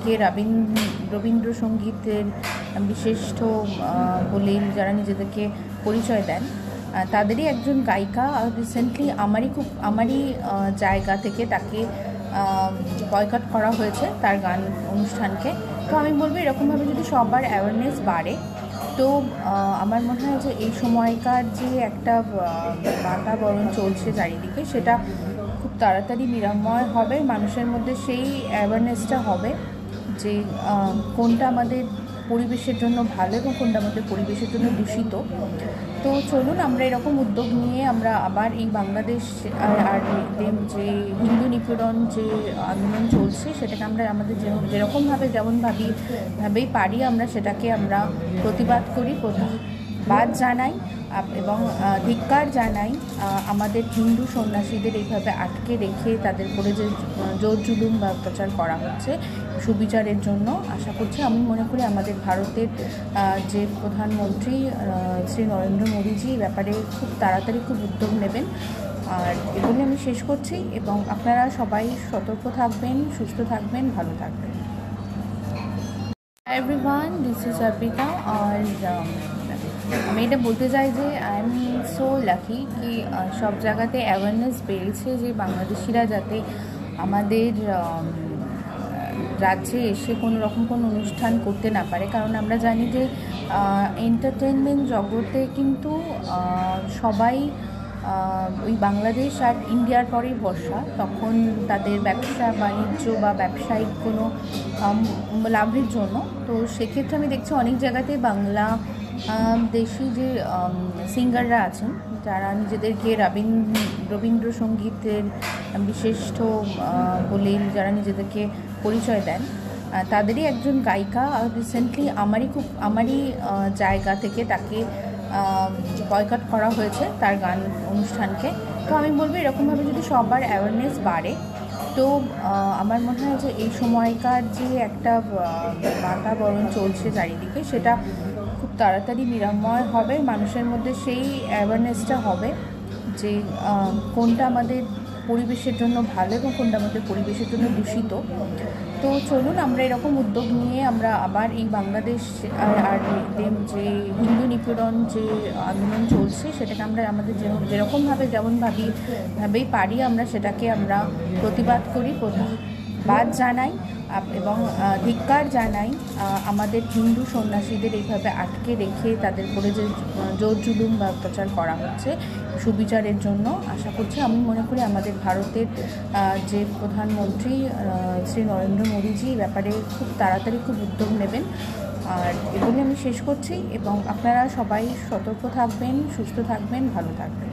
নিজেদেরকে রবীন্দ্রসঙ্গীতের বিশিষ্ট বলে যারা নিজেদেরকে পরিচয় দেন, তাদেরই একজন গায়িকা রিসেন্টলি আমারই জায়গা থেকে তাকে বয়কট করা হয়েছে তার গান অনুষ্ঠানকে। তো আমি বলবো এরকমভাবে যদি সবার অ্যাওয়ারনেস বাড়ে, তো আমার মনে হয় যে এই সময়কার যে একটা বাতাবরণ চলছে চারিদিকে, সেটা খুব তাড়াতাড়ি নিরাময় হবে। মানুষের মধ্যে সেই অ্যাওয়ারনেসটা হবে যে কোনটা আমাদের পরিবেশের জন্য ভালো এবং কোনটা আমাদের পরিবেশের জন্য দূষিত। তো চলুন আমরা এরকম উদ্যোগ নিয়ে আমরা আবার এই বাংলাদেশ আর যে হিন্দু নিপীড়ন যে আন্দোলন চলছে, সেটাকে আমরা আমাদের যেমনভাবেই পারি আমরা সেটাকে আমরা প্রতিবাদ করি, প্রতিবাদ জানাই এবং ধিক্কার জানাই আমাদের হিন্দু সন্ন্যাসীদের এইভাবে আটকে রেখে তাদের করে যে জোর জুলুম বা অত্যাচার করা হচ্ছে সুবিচারের জন্য। আশা করছি, আমি মনে করি আমাদের ভারতের যে প্রধানমন্ত্রী শ্রী নরেন্দ্র মোদীজি এই ব্যাপারে খুব তাড়াতাড়ি খুব উদ্যোগ নেবেন। আর এগুলি আমি শেষ করছি এবং আপনারা সবাই সতর্ক থাকবেন, সুস্থ থাকবেন, ভালো থাকবেন। Everyone, this is Arpita. আর আমি এটা বলতে চাই যে আই এম সো লাকি কি সব জায়গাতে অ্যাওয়ারনেস বেড়েছে যে বাংলাদেশিরা যাতে আমাদের রাজ্যে এসে কোনো রকম কোনো অনুষ্ঠান করতে না পারে। কারণ আমরা জানি যে এন্টারটেনমেন্ট জগতে কিন্তু সবাই ওই বাংলাদেশ আর ইন্ডিয়ার পরেই ভরসা। তখন তাদের ব্যবসা বাণিজ্য বা ব্যবসায়িক কোনো লাভের জন্য। তো সেক্ষেত্রে আমি দেখছি অনেক জায়গাতে বাংলা দেশি যে সিঙ্গাররা আছেন, যারা নিজেদেরকে রবীন্দ্রসঙ্গীতের বিশিষ্ট বলে যারা নিজেদেরকে পরিচয় দেন, তাদেরই একজন গায়িকা রিসেন্টলি আমারই জায়গা থেকে তাকে বয়কট করা হয়েছে তার গান অনুষ্ঠানকে। তো আমি বলবো এরকমভাবে যদি সবার অ্যাওয়ারনেস বাড়ে, তো আমার মনে হয় যে এই সময়কার যে একটা বাতাবরণ চলছে চারিদিকে, সেটা খুব তাড়াতাড়ি নিরাময় হবে। মানুষের মধ্যে সেই অ্যাওয়ারনেসটা হবে যে কোনটা আমাদের পরিবেশের জন্য ভালো এবং কোনটা আমাদের পরিবেশের জন্য দূষিত। তো চলুন আমরা এরকম উদ্যোগ নিয়ে আমরা আবার এই বাংলাদেশ আর যে হিন্দু নিপীড়ন যে আন্দোলন চলছে, সেটাকে আমরা আমাদের যেমনভাবেই পারি আমরা সেটাকে আমরা প্রতিবাদ করি, প্রতিবাদ জানাই এবং ধিক্কার জানাই আমাদের হিন্দু সন্ন্যাসীদের এইভাবে আটকে রেখে তাদের করে যে জোর জুলুম বা অত্যাচার করা হচ্ছে সুবিচারের জন্য। আশা করছি, আমি মনে করি আমাদের ভারতের যে প্রধানমন্ত্রী শ্রী নরেন্দ্র মোদীজি এই ব্যাপারে খুব তাড়াতাড়ি খুব উদ্যোগ নেবেন। আর এগুলি আমি শেষ করছি এবং আপনারা সবাই সতর্ক থাকবেন, সুস্থ থাকবেন, ভালো থাকবেন।